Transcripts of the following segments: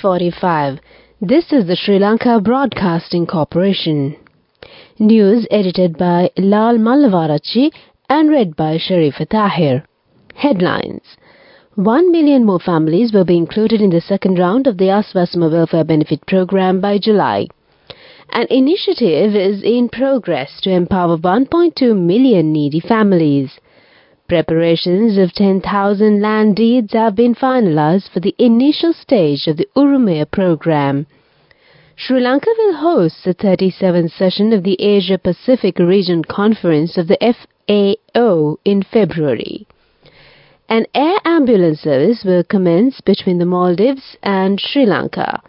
6:45. This is the Sri Lanka Broadcasting Corporation. News edited by Lal Mallavarachi and read by Sharifa Tahir. Headlines. 1 million more families will be included in the second round of the Aswasama Welfare Benefit Program by July. An initiative is in progress to empower 1.2 million needy families. Preparations of 10,000 land deeds have been finalized for the initial stage of the Urumaya program. Sri Lanka will host the 37th session of the Asia-Pacific Region Conference of the FAO in February. An air ambulance service will commence between the Maldives and Sri Lanka.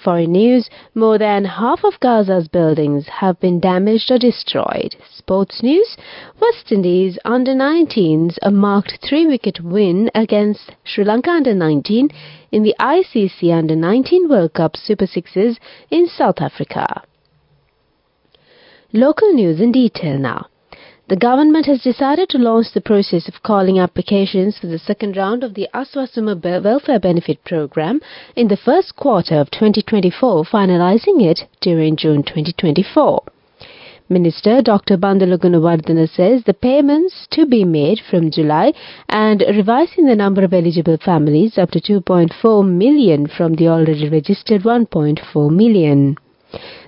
Foreign news, more than half of Gaza's buildings have been damaged or destroyed. Sports news, West Indies under-19s a marked 3-wicket win against Sri Lanka under-19 in the ICC under-19 World Cup Super Sixes in South Africa. Local news in detail now. The government has decided to launch the process of calling applications for the second round of the Aswasama Welfare Benefit Program in the first quarter of 2024, finalizing it during June 2024. Minister Dr. Bandula Gunawardena says the payments to be made from July and revising the number of eligible families up to 2.4 million from the already registered 1.4 million.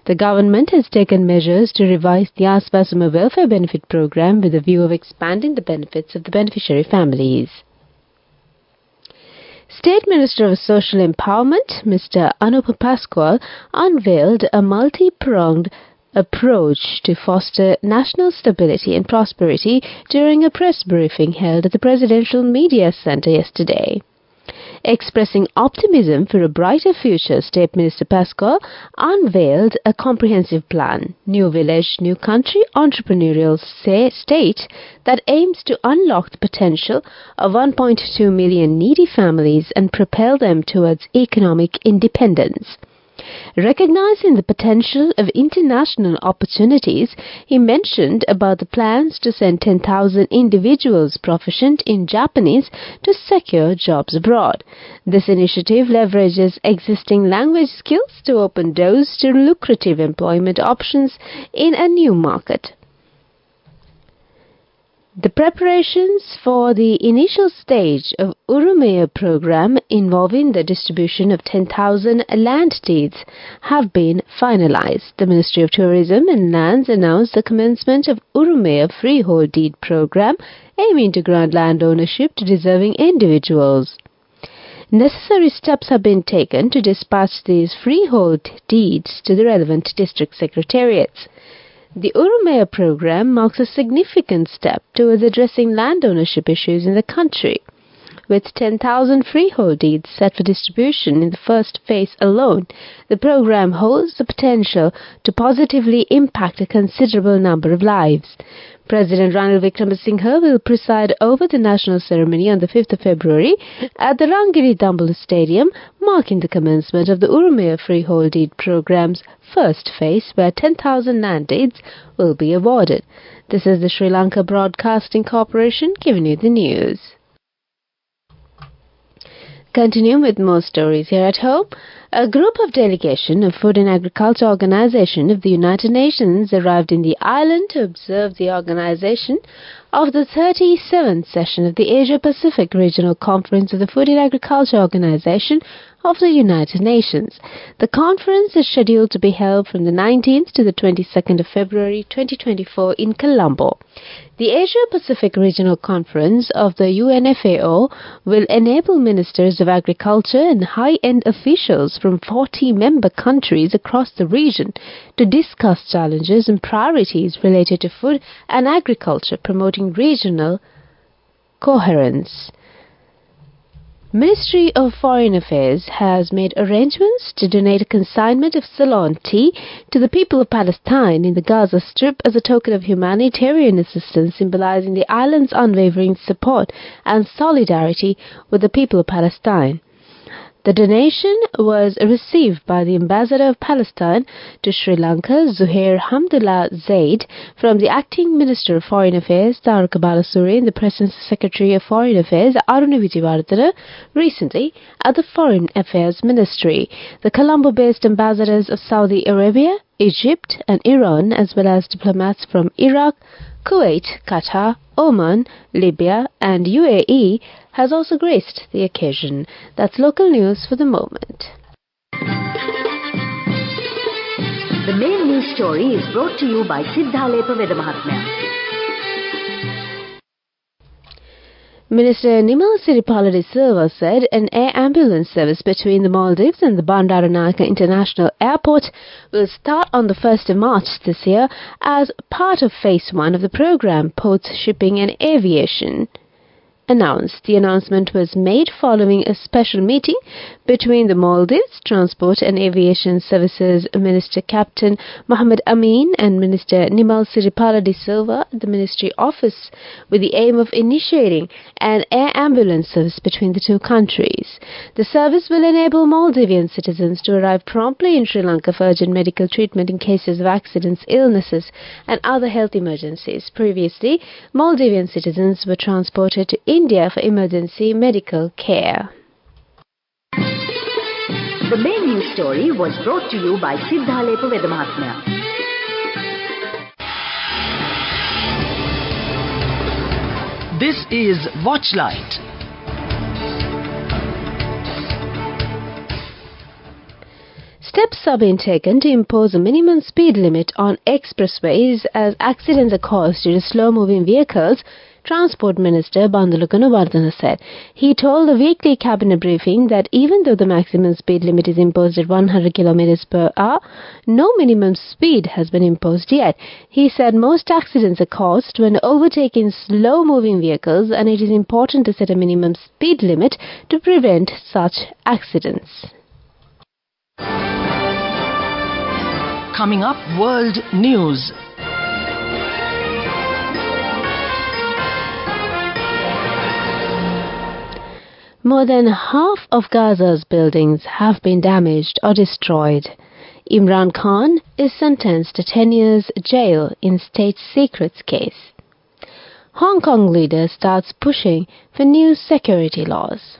The government has taken measures to revise the Aswasama Welfare Benefit Program with a view of expanding the benefits of the beneficiary families. State Minister of Social Empowerment, Mr. Anup Paskwal, unveiled a multi-pronged approach to foster national stability and prosperity during a press briefing held at the Presidential Media Centre yesterday. Expressing optimism for a brighter future, State Minister Paskwal unveiled a comprehensive plan, New Village, New Country Entrepreneurial State, that aims to unlock the potential of 1.2 million needy families and propel them towards economic independence. Recognizing the potential of international opportunities, he mentioned about the plans to send 10,000 individuals proficient in Japanese to secure jobs abroad. This initiative leverages existing language skills to open doors to lucrative employment options in a new market. The preparations for the initial stage of Urumaya program involving the distribution of 10,000 land deeds have been finalized. The Ministry of Tourism and Lands announced the commencement of Urumaya freehold deed program aiming to grant land ownership to deserving individuals. Necessary steps have been taken to dispatch these freehold deeds to the relevant district secretariats. The Urumaya program marks a significant step towards addressing land ownership issues in the country. With 10,000 freehold deeds set for distribution in the first phase alone, the program holds the potential to positively impact a considerable number of lives. President Ranil Wickremesinghe will preside over the national ceremony on the 5th of February at the Rangiri Dambulu Stadium, marking the commencement of the Urumaya freehold deed program's first phase, where 10,000 land deeds will be awarded. This is the Sri Lanka Broadcasting Corporation giving you the news. Continuing with more stories here at home, a group of delegation of Food and Agriculture Organization of the United Nations arrived in the island to observe the organization of the 37th session of the Asia-Pacific Regional Conference of the Food and Agriculture Organization of the United Nations. The conference is scheduled to be held from the 19th to the 22nd of February 2024 in Colombo. The Asia-Pacific Regional Conference of the UNFAO will enable ministers of agriculture and high-end officials from 40 member countries across the region to discuss challenges and priorities related to food and agriculture, promoting regional coherence. Ministry of Foreign Affairs has made arrangements to donate a consignment of Ceylon tea to the people of Palestine in the Gaza Strip as a token of humanitarian assistance, symbolizing the island's unwavering support and solidarity with the people of Palestine. The donation was received by the Ambassador of Palestine to Sri Lanka, Zuhair Hamdullah Zaid, from the Acting Minister of Foreign Affairs, Taraka Balasuri, and the President's Secretary of Foreign Affairs, Aruna Vijayawardena, recently at the Foreign Affairs Ministry. The Colombo-based ambassadors of Saudi Arabia, Egypt, and Iran, as well as diplomats from Iraq, Kuwait, Qatar, Oman, Libya, and UAE, has also graced the occasion. That's local news for the moment. The main news story is brought to you by Sinhala Vedamahatmya. Minister Nimal Siripala Silva said an air ambulance service between the Maldives and the Bandaranaike International Airport will start on the 1st of March this year as part of Phase 1 of the program, Ports, Shipping and Aviation announced. The announcement was made following a special meeting between the Maldives Transport and Aviation Services Minister Captain Mohammed Amin and Minister Nimal Siripala de Silva at the Ministry office, with the aim of initiating an air ambulance service between the two countries. The service will enable Maldivian citizens to arrive promptly in Sri Lanka for urgent medical treatment in cases of accidents, illnesses and other health emergencies. Previously, Maldivian citizens were transported to India for emergency medical care. The main news story was brought to you by Sinhala Vedamahatmya. This is Watchlight. Steps are being taken to impose a minimum speed limit on expressways as accidents are caused due to slow-moving vehicles, Transport Minister Bandula Gunawardena said. He told the weekly cabinet briefing that even though the maximum speed limit is imposed at 100 km per hour, no minimum speed has been imposed yet. He said most accidents are caused when overtaking slow-moving vehicles, and it is important to set a minimum speed limit to prevent such accidents. Coming up, World News. More than half of Gaza's buildings have been damaged or destroyed. Imran Khan is sentenced to 10 years jail in state secrets case. Hong Kong leader starts pushing for new security laws.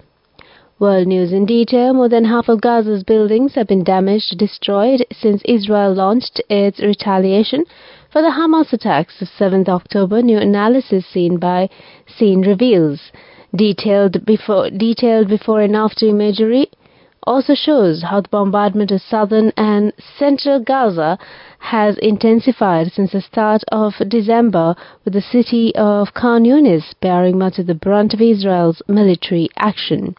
World News in detail. More than half of Gaza's buildings have been damaged or destroyed since Israel launched its retaliation for the Hamas attacks of 7th October. New analysis seen reveals. Detailed before and after imagery also shows how the bombardment of southern and central Gaza has intensified since the start of December, with the city of Khan Yunis bearing much of the brunt of Israel's military action.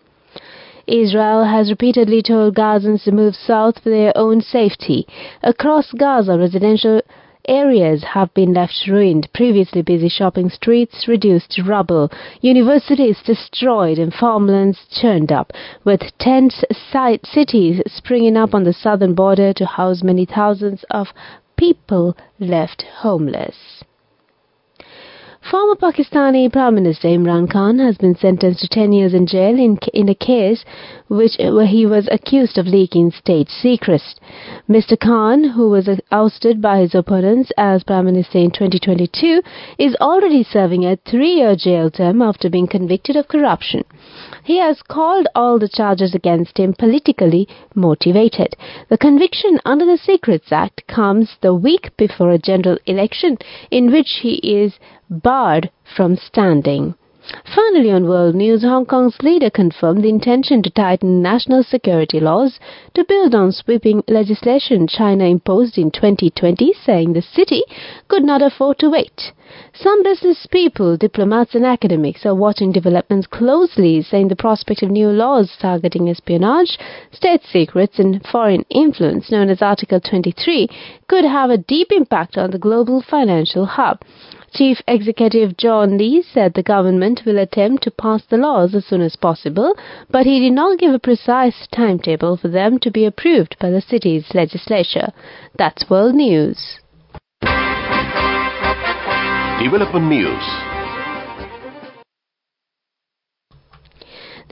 Israel has repeatedly told Gazans to move south for their own safety. Across Gaza, residential areas have been left ruined, previously busy shopping streets reduced to rubble, universities destroyed and farmlands churned up, with tent cities springing up on the southern border to house many thousands of people left homeless. Former Pakistani Prime Minister Imran Khan has been sentenced to 10 years in jail in a case where he was accused of leaking state secrets. Mr. Khan, who was ousted by his opponents as Prime Minister in 2022, is already serving a 3-year jail term after being convicted of corruption. He has called all the charges against him politically motivated. The conviction under the Secrets Act comes the week before a general election in which he is barred from standing. Finally, on World News, Hong Kong's leader confirmed the intention to tighten national security laws to build on sweeping legislation China imposed in 2020, saying the city could not afford to wait. Some business people, diplomats and academics are watching developments closely, saying the prospect of new laws targeting espionage, state secrets and foreign influence, known as Article 23, could have a deep impact on the global financial hub. Chief Executive John Lee said the government will attempt to pass the laws as soon as possible, but he did not give a precise timetable for them to be approved by the city's legislature. That's World News. Development News.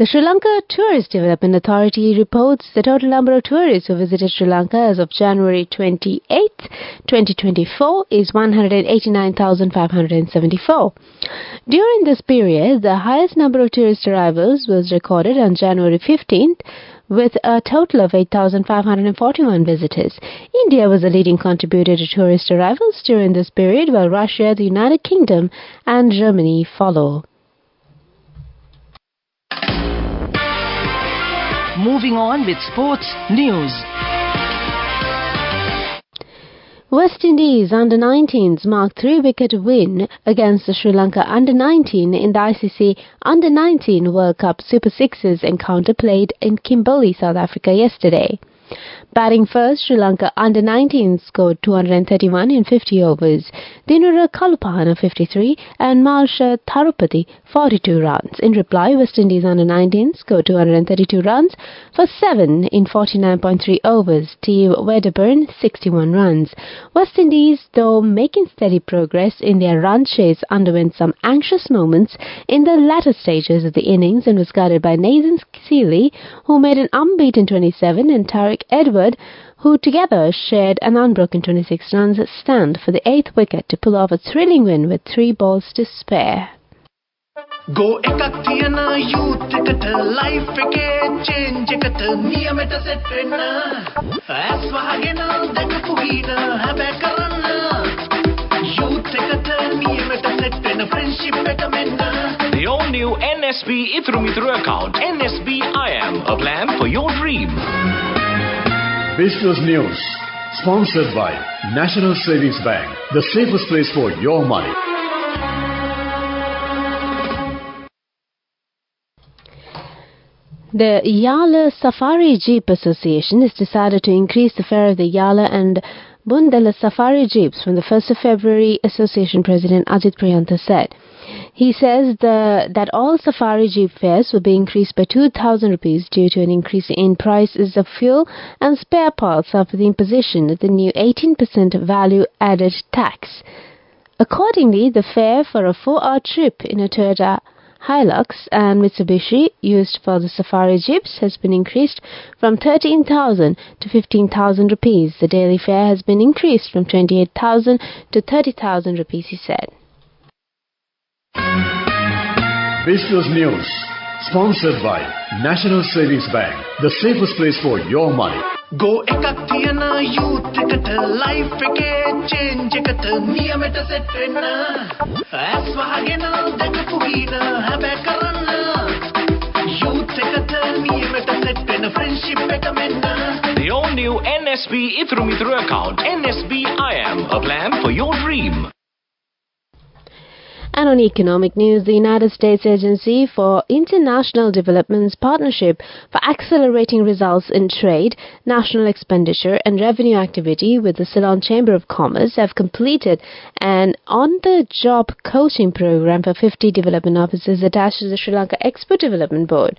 The Sri Lanka Tourist Development Authority reports the total number of tourists who visited Sri Lanka as of January 28, 2024 is 189,574. During this period, the highest number of tourist arrivals was recorded on January 15th, with a total of 8,541 visitors. India was the leading contributor to tourist arrivals during this period, while Russia, the United Kingdom, and Germany follow. Moving on with sports news. West Indies under-19s marked 3-wicket win against the Sri Lanka under-19 in the ICC Under-19 World Cup Super Sixes encounter played in Kimberley, South Africa yesterday. Batting first, Sri Lanka under-19 scored 231 in 50 overs. Dinura Kalupahana 53 and Malsha Tharupati 42 runs. In reply, West Indies under-19 scored 232 runs for 7 in 49.3 overs. Team Wedderburn 61 runs. West Indies, though making steady progress in their run chase, underwent some anxious moments in the latter stages of the innings and was guided by Nathan Seeley, who made an unbeaten 27, and Tariq Edward, who together shared an unbroken 26 runs stand for the 8th wicket to pull off a thrilling win with 3 balls to spare. Go ekak tiyana youth eකට life එකේ change එකට නියමෙට set වෙන්න ඇස් වහගෙන දැකපු ගීත හැබැයි කරන්න youth එකට නියමෙට set වෙන friendship එක මෙන්න. The all-new NSB Ithru Mithru account, NSB IM, a plan for your dream. Business News, sponsored by National Savings Bank, the safest place for your money. The Yala Safari Jeep Association has decided to increase the fare of the Yala and Bundala Safari Jeeps from the 1st of February, Association President Ajit Priyantha said. He says that all Safari Jeep fares will be increased by 2,000 rupees due to an increase in prices of fuel and spare parts after the imposition of the new 18% value-added tax. Accordingly, the fare for a 4-hour trip in a Toyota Hilux and Mitsubishi used for the Safari Jeeps has been increased from 13,000 to 15,000 rupees. The daily fare has been increased from 28,000 to 30,000 rupees, he said. Business News, sponsored by National Savings Bank, the safest place for your money. Go ekak tiyana youth එකට life එකේ change එකට නියමෙට set වෙන්න ඇස් වහගෙන දැකපු ගීත හැබැයි කරන්න youth එකට නියමෙට set වෙන friendship එක මෙන්න. The all-new NSB Ithru Mithru account, NSB IM, a plan for your dream. And on economic news, the United States Agency for International Development's Partnership for Accelerating Results in Trade, National Expenditure and Revenue Activity with the Ceylon Chamber of Commerce have completed an on-the-job coaching program for 50 development officers attached to the Sri Lanka Export Development Board.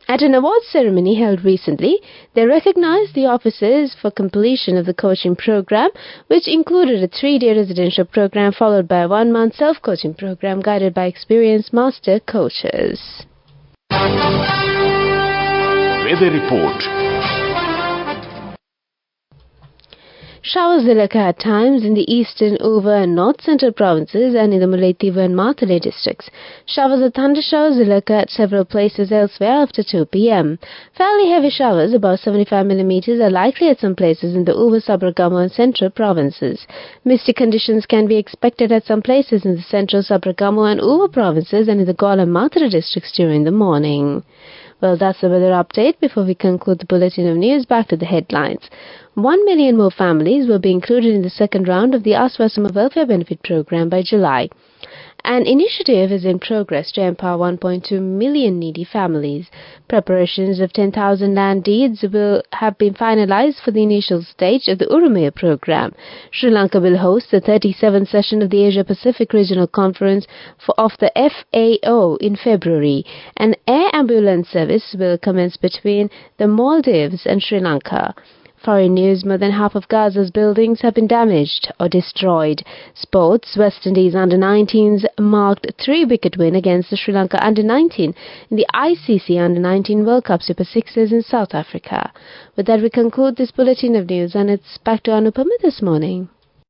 At an awards ceremony held recently, they recognized the officers for completion of the coaching program, which included a 3-day residential program followed by a 1-month self-coaching program guided by experienced master coaches. Weather report. Showers will occur at times in the eastern, Uva and north central provinces and in the Mullaitivu and Matale districts. Showers or thundershowers will occur at several places elsewhere after 2 p.m. Fairly heavy showers, about 75 millimeters, are likely at some places in the Uva, Sabaragamu and central provinces. Misty conditions can be expected at some places in the central, Sabaragamu and Uva provinces and in the Galle and Matara districts during the morning. Well, that's the weather update. Before we conclude the bulletin of news, back to the headlines. 1 million more families will be included in the second round of the Aswasama Welfare Benefit Program by July. An initiative is in progress to empower 1.2 million needy families. Preparations of 10,000 land deeds will have been finalized for the initial stage of the Urumaya program. Sri Lanka will host the 37th session of the Asia-Pacific Regional Conference of the FAO in February. An air ambulance service will commence between the Maldives and Sri Lanka. Foreign news: more than half of Gaza's buildings have been damaged or destroyed. Sports: West Indies under-19s marked 3-wicket win against the Sri Lanka under-19 in the ICC under-19 World Cup Super Sixes in South Africa. With that, we conclude this bulletin of news, and it's back to Anupama this morning.